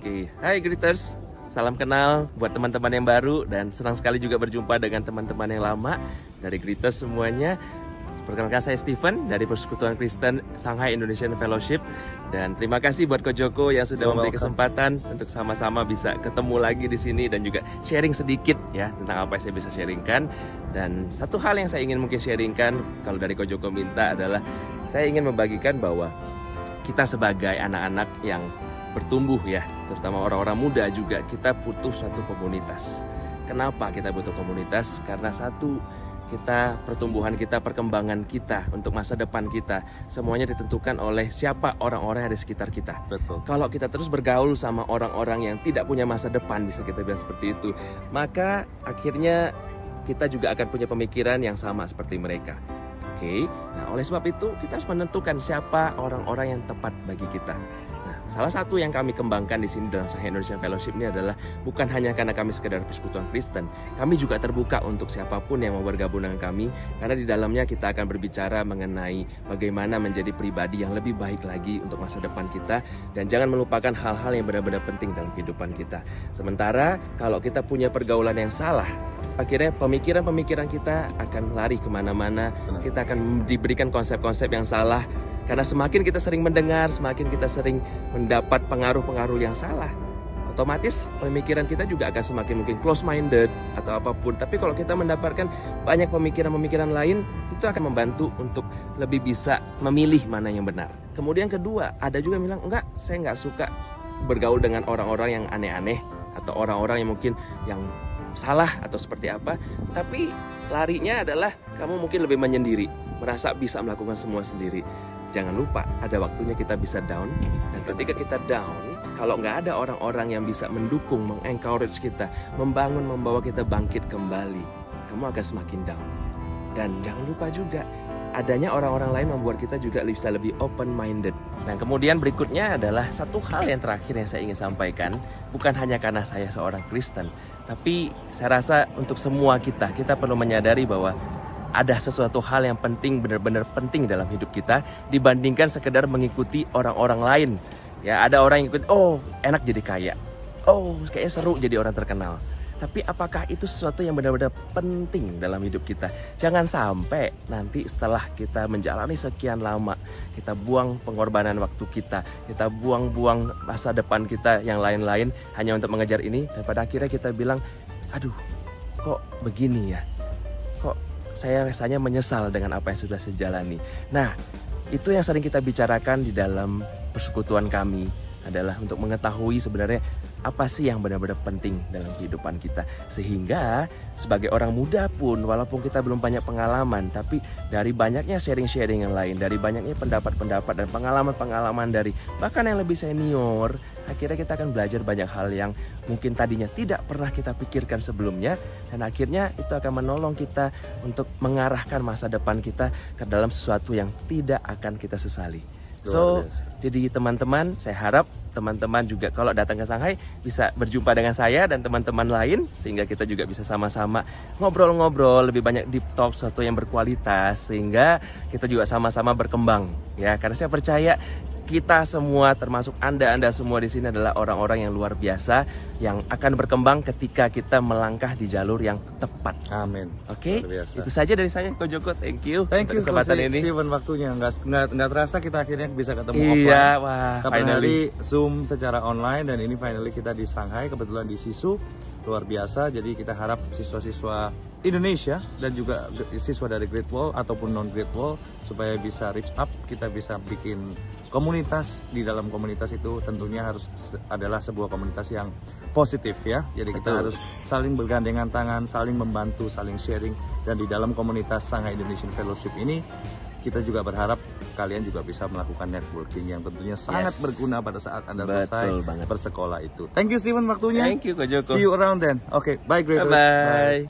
Oke, hai Greeters. Salam kenal buat teman-teman yang baru dan senang sekali juga berjumpa dengan teman-teman yang lama dari Greeters semuanya. Perkenalkan, saya Steven dari Persekutuan Kristen Shanghai Indonesian Fellowship, dan terima kasih buat Ko Joko yang sudah memberi kesempatan untuk sama-sama bisa ketemu lagi di sini dan juga sharing sedikit ya tentang apa yang saya bisa sharingkan. Dan satu hal yang saya ingin mungkin sharingkan kalau dari Ko Joko minta adalah saya ingin membagikan bahwa kita sebagai anak-anak yang bertumbuh ya, terutama orang-orang muda juga, kita butuh suatu komunitas. Kenapa kita butuh komunitas? Karena satu, kita, pertumbuhan kita, perkembangan kita untuk masa depan kita semuanya ditentukan oleh siapa orang-orang yang ada di sekitar kita. Betul. Kalau kita terus bergaul sama orang-orang yang tidak punya masa depan, bisa kita bilang seperti itu, maka akhirnya kita juga akan punya pemikiran yang sama seperti mereka. Oke, nah oleh sebab itu kita harus menentukan siapa orang-orang yang tepat bagi kita. Nah, salah satu yang kami kembangkan di sini dalam Shanghai Indonesian Fellowship ini adalah bukan hanya karena kami sekedar persekutuan Kristen, kami juga terbuka untuk siapapun yang mau bergabung dengan kami, karena di dalamnya kita akan berbicara mengenai bagaimana menjadi pribadi yang lebih baik lagi untuk masa depan kita, dan jangan melupakan hal-hal yang benar-benar penting dalam kehidupan kita. Sementara kalau kita punya pergaulan yang salah, akhirnya pemikiran-pemikiran kita akan lari kemana-mana. Kita akan diberikan konsep-konsep yang salah. Karena semakin kita sering mendengar, semakin kita sering mendapat pengaruh-pengaruh yang salah, otomatis pemikiran kita juga akan semakin mungkin close-minded atau apapun. Tapi kalau kita mendapatkan banyak pemikiran-pemikiran lain, itu akan membantu untuk lebih bisa memilih mana yang benar. Kemudian kedua, ada juga yang bilang, enggak, saya nggak suka bergaul dengan orang-orang yang aneh-aneh atau orang-orang yang mungkin yang salah atau seperti apa. Tapi larinya adalah kamu mungkin lebih menyendiri, merasa bisa melakukan semua sendiri. Jangan lupa, ada waktunya kita bisa down. Dan ketika kita down, kalau nggak ada orang-orang yang bisa mendukung, mengencourage kita, membangun, membawa kita bangkit kembali, kamu akan semakin down. Dan jangan lupa juga, adanya orang-orang lain membuat kita juga bisa lebih open-minded. Dan kemudian berikutnya adalah satu hal yang terakhir yang saya ingin sampaikan. Bukan hanya karena saya seorang Kristen, tapi saya rasa untuk semua kita perlu menyadari bahwa ada sesuatu hal yang penting, benar-benar penting dalam hidup kita dibandingkan sekedar mengikuti orang-orang lain. Ya, ada orang yang ikut, oh enak jadi kaya, oh kayaknya seru jadi orang terkenal. Tapi apakah itu sesuatu yang benar-benar penting dalam hidup kita? Jangan sampai nanti setelah kita menjalani sekian lama, kita buang pengorbanan waktu kita buang-buang masa depan kita yang lain-lain hanya untuk mengejar ini, dan pada akhirnya kita bilang, aduh kok begini ya, kok saya rasanya menyesal dengan apa yang sudah saya jalani. Nah, itu yang sering kita bicarakan di dalam persekutuan kami, adalah untuk mengetahui sebenarnya apa sih yang benar-benar penting dalam kehidupan kita. Sehingga sebagai orang muda pun, walaupun kita belum banyak pengalaman, tapi dari banyaknya sharing-sharing yang lain, dari banyaknya pendapat-pendapat dan pengalaman-pengalaman dari bahkan yang lebih senior, akhirnya kita akan belajar banyak hal yang mungkin tadinya tidak pernah kita pikirkan sebelumnya. Dan akhirnya itu akan menolong kita untuk mengarahkan masa depan kita ke dalam sesuatu yang tidak akan kita sesali. So, jadi teman-teman, saya harap teman-teman juga kalau datang ke Shanghai bisa berjumpa dengan saya dan teman-teman lain, sehingga kita juga bisa sama-sama ngobrol-ngobrol, lebih banyak deep talk, sesuatu yang berkualitas, sehingga kita juga sama-sama berkembang ya. Karena saya percaya kita semua, termasuk Anda semua di sini adalah orang-orang yang luar biasa yang akan berkembang ketika kita melangkah di jalur yang tepat. Amin. Oke, itu saja dari saya, Ko Joko. Thank you. Thank you kesempatan ini. Steven, waktunya nggak terasa kita akhirnya bisa ketemu iya, offline. Wah, finally Zoom secara online, dan ini finally kita di Shanghai, kebetulan di Sisu. Luar biasa. Jadi kita harap siswa-siswa Indonesia dan juga siswa dari Great Wall ataupun non Great Wall supaya bisa reach up, kita bisa bikin komunitas. Di dalam komunitas itu tentunya harus adalah sebuah komunitas yang positif ya. Jadi kita harus saling bergandengan tangan, saling membantu, saling sharing. Dan di dalam komunitas Shanghai Indonesian Fellowship ini kita juga berharap kalian juga bisa melakukan networking yang tentunya sangat berguna pada saat Anda selesai bersekolah itu. Thank you Steven waktunya. Thank you Ko Joko. See you around then. Okay, bye Greaters. Bye.